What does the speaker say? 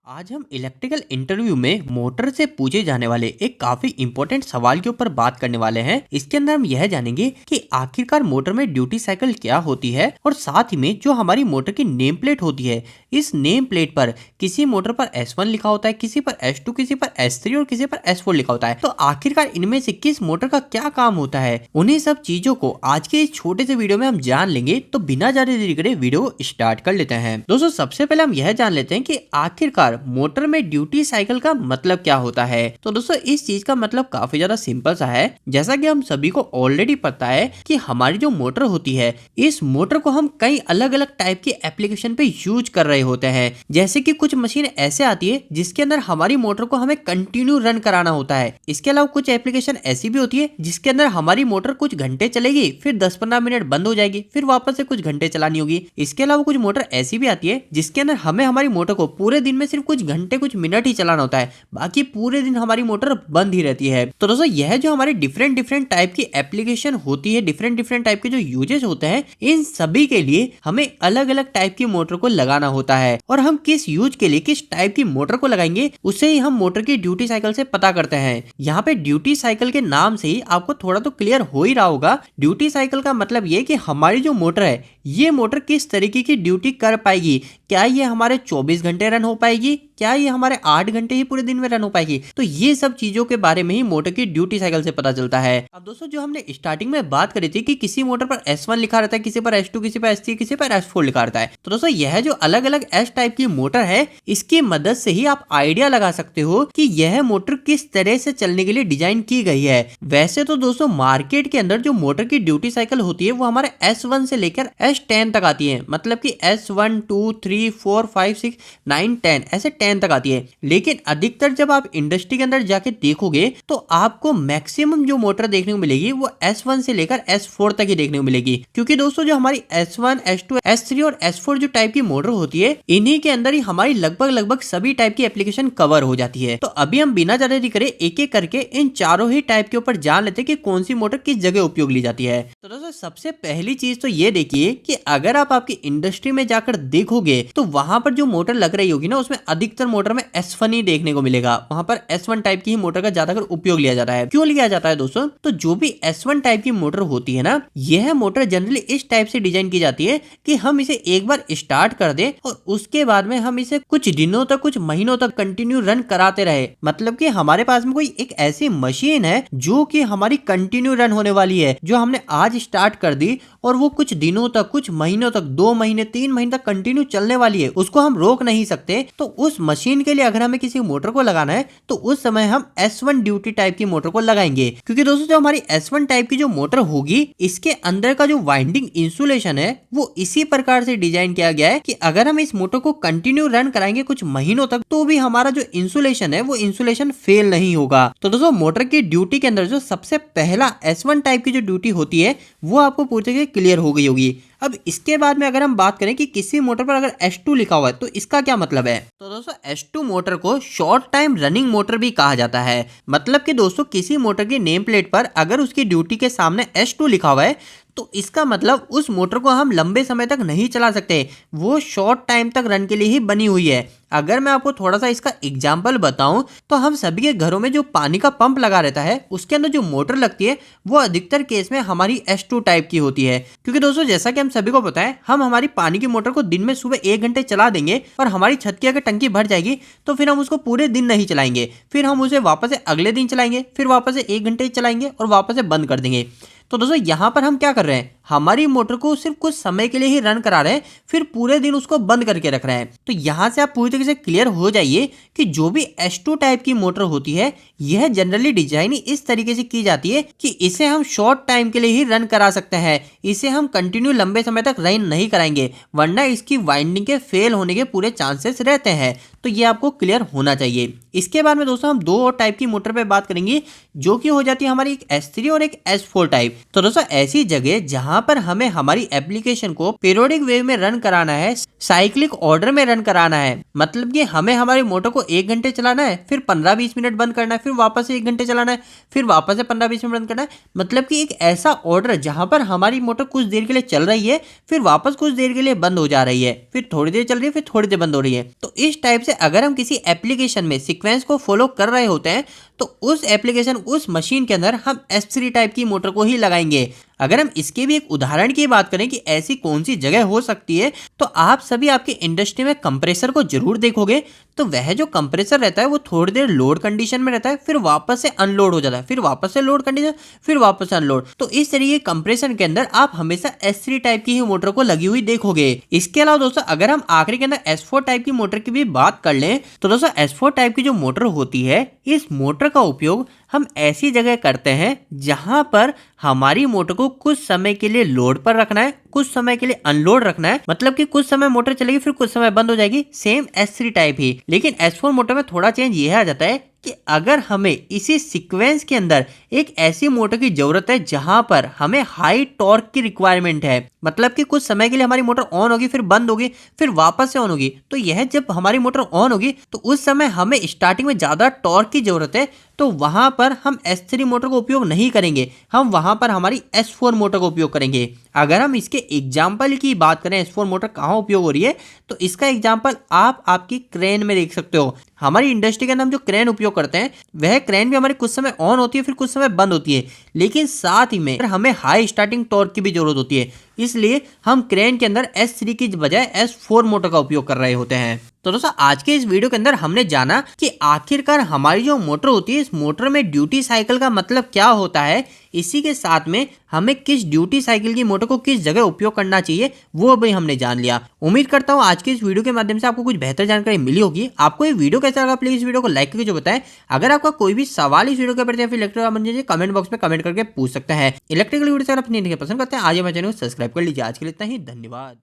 आज हम electrical interview में मोटर से पूछे जाने वाले एक काफी इंपॉर्टेंट सवाल के ऊपर बात करने वाले हैं। इसके अंदर हम यह जानेंगे कि आखिरकार मोटर में ड्यूटी साइकिल क्या होती है और साथ ही में जो हमारी मोटर की नेम प्लेट होती है, इस नेम प्लेट पर किसी मोटर पर S1 लिखा होता है, किसी पर S2, किसी पर S3 और किसी पर S4 लिखा होता है। तो आखिरकार इनमें से किस मोटर का क्या काम होता है, उन्हीं सब चीजों को आज के इस छोटे से वीडियो में हम जान लेंगे। तो बिना ज्यादा देरी करे वीडियो स्टार्ट कर लेते हैं। दोस्तों, सबसे पहले हम यह जान लेते हैं कि आखिरकार मोटर में ड्यूटी साइकिल का मतलब क्या होता है। तो दोस्तों, इस चीज का मतलब काफी ज्यादा सिंपल सा है। जैसा कि हम सभी को ऑलरेडी पता है कि हमारी जो मोटर होती है, इस मोटर को हम कई अलग अलग टाइप के एप्लीकेशन पे यूज कर रहे होते हैं। जैसे कि कुछ मशीन ऐसे आती है जिसके अंदर हमारी मोटर को हमें कंटिन्यू रन कराना होता है। इसके अलावा कुछ एप्लीकेशन ऐसी भी होती है जिसके अंदर हमारी मोटर कुछ घंटे चलेगी, फिर 10-15 मिनट बंद हो जाएगी, फिर वापस से कुछ घंटे चलानी होगी। इसके अलावा कुछ मोटर ऐसी भी आती है जिसके अंदर हमें हमारी मोटर को पूरे दिन में सिर्फ कुछ घंटे कुछ मिनट ही चलाना होता है, बाकी पूरे दिन हमारी मोटर बंद ही रहती है। तो दोस्तों, यह जो हमारे डिफरेंट डिफरेंट टाइप की एप्लीकेशन होती है, डिफरेंट डिफरेंट टाइप के जो यूजेस होते हैं, इन सभी के लिए हमें अलग अलग टाइप की मोटर को लगाना होता है। और हम किस यूज के लिए किस टाइप की मोटर को लगाएंगे, उसे ही हम मोटर की ड्यूटी साइकिल से पता करते हैं। यहाँ पे ड्यूटी साइकिल के नाम से ही आपको थोड़ा तो क्लियर हो ही रहा होगा। ड्यूटी साइकिल का मतलब ये कि हमारी जो मोटर है, ये मोटर किस तरीके की ड्यूटी कर पाएगी। क्या ये हमारे 24 घंटे रन हो पाएगी, क्या ये हमारे 8 घंटे ही पूरे दिन में रन हो पाएगी। तो ये सब चीजों के बारे में ही मोटर की ड्यूटी साइकिल से पता चलता है। अब दोस्तों, जो हमने स्टार्टिंग में बात करी थी कि किसी मोटर पर S1 लिखा रहता है, किसी पर S2, किसी पर S3, किसी पर S4 लिखा रहता है। तो दोस्तों, यह जो अलग अलग S टाइप की मोटर है, इसकी मदद से ही आप आइडिया लगा सकते हो कि यह मोटर किस तरह से चलने के लिए डिजाइन की गई है। वैसे तो दोस्तों, मार्केट के अंदर जो मोटर की ड्यूटी साइकिल होती है वो हमारे S1 से लेकर S10 तक आती है। मतलब कि S1, 2, 3, 4, 5, 6, 9, 10 ऐसे 10 तक आती है। लेकिन अधिकतर जब आप इंडस्ट्री के अंदर जाके देखोगे तो आपको मैक्सिमम जो मोटर देखने को मिलेगी वो S1 से लेकर S4 तक ही देखने को मिलेगी। क्योंकि दोस्तों, जो हमारी S1, S2, S3 और S4 जो टाइप की मोटर होती है, इन्हीं के अंदर ही हमारी लगभग सभी टाइप की एप्लीकेशन कवर हो जाती है। तो अभी हम बिना ज्यादा देरी करे एक एक करके इन चारों ही टाइप के ऊपर जान लेते हैं कि कौन सी मोटर किस जगह उपयोग ली जाती है। तो दोस्तों, सबसे पहली चीज तो ये देखिए कि अगर आप आपकी इंडस्ट्री में जाकर देखोगे तो वहां पर जो मोटर लग रही होगी ना, उसमें अधिकतर मोटर में S1 ही देखने को मिलेगा। वहां पर S1 टाइप की ही मोटर का ज्यादातर उपयोग लिया जाता है। क्यों लिया जाता है दोस्तों? तो जो भी S1 टाइप की मोटर होती है ना, यह मोटर जनरली इस टाइप से डिजाइन की जाती है कि हम इसे एक बार स्टार्ट कर दें और उसके बाद में हम इसे कुछ दिनों तक, कुछ महीनों तक कंटिन्यू रन कराते रहे। मतलब कि हमारे पास में कोई एक ऐसी मशीन है जो कि हमारी कंटिन्यू रन होने वाली है, जो हमने आज स्टार्ट कर दी और वो कुछ दिनों तक, कुछ महीनों तक, 2 महीने 3 महीने तक कंटिन्यू चलने वाली है, उसको हम रोक नहीं सकते। तो उस मशीन के लिए अगर हमें किसी मोटर को लगाना है तो उस समय हम S1 ड्यूटी टाइप की मोटर को लगाएंगे। क्योंकि दोस्तों, जो हमारी S1 टाइप की जो मोटर होगी, इसके अंदर का जो वाइंडिंग इंसुलेशन है वो इसी प्रकार से डिजाइन किया गया है कि अगर हम इस मोटर को कंटिन्यू रन कराएंगे कुछ महीनों तक, तो भी हमारा जो इंसुलेशन है वो इंसुलेशन फेल नहीं होगा। तो दोस्तों, मोटर की ड्यूटी के अंदर जो सबसे पहला S1 टाइप की जो ड्यूटी होती है वो आपको पूरी तरह से क्लियर हो गई होगी। अब इसके बाद में अगर हम बात करें कि किसी मोटर पर अगर S2 लिखा हुआ है तो इसका क्या मतलब है। तो दोस्तों, S2 मोटर को शॉर्ट टाइम रनिंग मोटर भी कहा जाता है। मतलब कि दोस्तों, किसी मोटर की नेम प्लेट पर अगर उसकी ड्यूटी के सामने S2 लिखा हुआ है तो इसका मतलब उस मोटर को हम लंबे समय तक नहीं चला सकते, वो शॉर्ट टाइम तक रन के लिए ही बनी हुई है। अगर मैं आपको थोड़ा सा इसका एग्जांपल बताऊं तो हम सभी के घरों में जो पानी का पंप लगा रहता है, उसके अंदर जो मोटर लगती है वो अधिकतर केस में हमारी S2 टाइप की होती है। क्योंकि दोस्तों, जैसा कि हम सभी को पता है, हम हमारी पानी की मोटर को दिन में सुबह 1 घंटे चला देंगे और हमारी छत की अगर टंकी भर जाएगी तो फिर हम उसको पूरे दिन नहीं चलाएंगे, फिर हम उसे वापस से अगले दिन चलाएंगे, फिर वापस से 1 घंटे चलाएंगे और वापस से बंद कर देंगे। तो दोस्तों, यहाँ पर हम क्या कर रहे हैं, हमारी मोटर को सिर्फ कुछ समय के लिए ही रन करा रहे हैं, फिर पूरे दिन उसको बंद करके रख रहे हैं। तो यहाँ से आप पूरी तरीके से क्लियर हो जाइए कि जो भी S2 टाइप की मोटर होती है, यह जनरली डिजाइन इस तरीके से की जाती है कि इसे हम शॉर्ट टाइम के लिए ही रन करा सकते हैं, इसे हम कंटिन्यू लंबे समय तक रन नहीं कराएंगे, वरना इसकी वाइंडिंग के फेल होने के पूरे चांसेस रहते हैं। तो ये आपको क्लियर होना चाहिए। इसके बाद में दोस्तों, हम 2 और टाइप की मोटर पे बात करेंगे, जो कि हो जाती है हमारी एक S3 और एक S4 टाइप। तो दोस्तों, ऐसी जगह जहां जहाँ पर हमें हमारी एप्लीकेशन को पीरियोडिक वे में रन कराना है, साइक्लिक ऑर्डर में रन कराना है। मतलब कि हमें हमारी मोटर को 1 घंटे चलाना है, फिर 15-20 मिनट बंद करना है, फिर वापस से 1 घंटे चलाना है, फिर वापस से 15-20 मिनट बंद करना है। मतलब कि एक ऐसा ऑर्डर जहां पर हमारी मोटर कुछ देर के लिए चल रही है, फिर वापस कुछ देर के लिए बंद हो जा रही है, फिर थोड़ी देर चल रही है, फिर थोड़ी देर बंद हो रही है। तो इस टाइप से अगर हम किसी एप्लीकेशन में सीक्वेंस को फॉलो कर रहे होते हैं तो उस एप्लीकेशन उस मशीन के अंदर हम S3 टाइप की मोटर को ही लगाएंगे। अगर हम इसके भी एक उदाहरण की बात करें कि ऐसी कौन सी जगह हो सकती है, तो आप सभी आपके इंडस्ट्री में कंप्रेसर को जरूर देखोगे। तो वह जो कंप्रेसर रहता है वो थोड़ी देर लोड कंडीशन में रहता है, फिर वापस से अनलोड हो जाता है, फिर वापस से लोड कंडीशन, फिर वापस से अनलोड। तो इस तरीके कंप्रेसर के अंदर आप हमेशा S3 टाइप की ही मोटर को लगी हुई देखोगे। इसके अलावा दोस्तों अगर हम आखिरी के अंदर S4 टाइप की मोटर की भी बात कर लें तो दोस्तों S4 टाइप की जो मोटर होती है, इस मोटर का उपयोग हम ऐसी जगह करते हैं जहां पर हमारी मोटर को कुछ समय के लिए लोड पर रखना है, कुछ समय के लिए अनलोड रखना है। मतलब कि कुछ समय मोटर चलेगी, फिर कुछ समय बंद हो जाएगी, सेम S3 टाइप ही। लेकिन S4 मोटर में थोड़ा चेंज यह आ जाता है कि अगर हमें इसी सीक्वेंस के अंदर एक ऐसी मोटर की जरूरत है जहां पर हमें हाई टॉर्क की रिक्वायरमेंट है, मतलब कि कुछ समय के लिए हमारी मोटर ऑन होगी, फिर बंद होगी, फिर वापस से ऑन होगी, तो यह जब हमारी मोटर ऑन होगी तो उस समय हमें स्टार्टिंग में ज्यादा टॉर्क की जरूरत है, तो वहां पर हम S3 मोटर का उपयोग नहीं करेंगे, हम वहां पर हमारी S4 मोटर का उपयोग करेंगे। अगर हम इसके एग्जाम्पल की बात करें S4 मोटर कहाँ उपयोग हो रही है, तो इसका एग्जाम्पल आप आपकी क्रेन में देख सकते हो। हमारी इंडस्ट्री के अंदर हम जो क्रेन उपयोग करते हैं वह क्रेन भी हमारी कुछ समय ऑन होती है, फिर कुछ समय बंद होती है, लेकिन साथ ही में हमें हाई स्टार्टिंग टॉर्क की भी जरूरत होती है, इसलिए हम क्रेन के अंदर S3 की बजाय S4 मोटर का उपयोग कर रहे होते हैं। तो दोस्तों आज के इस वीडियो के अंदर हमने जाना कि आखिरकार हमारी जो मोटर होती है, इस मोटर में ड्यूटी साइकिल का मतलब क्या होता है। इसी के साथ में हमें किस ड्यूटी साइकिल की मोटर को किस जगह उपयोग करना चाहिए वो भी हमने जान लिया। उम्मीद करता हूँ आज के इस वीडियो के माध्यम से आपको कुछ बेहतर जानकारी मिली होगी। आपको ये वीडियो कैसा लगा प्लीज इस वीडियो को लाइक करके जो बताएं। अगर आपका कोई भी सवाल इस वीडियो के प्रति या फिर इलेक्ट्रिकल कमेंट बॉक्स में कमेंट करके पूछ सकते हैं। इलेक्ट्रिकल वीडियो अगर आप नहीं पसंद करते हैं आज हमारे चैनल को सब्सक्राइब कर लीजिए। आज के लिए इतना ही, धन्यवाद।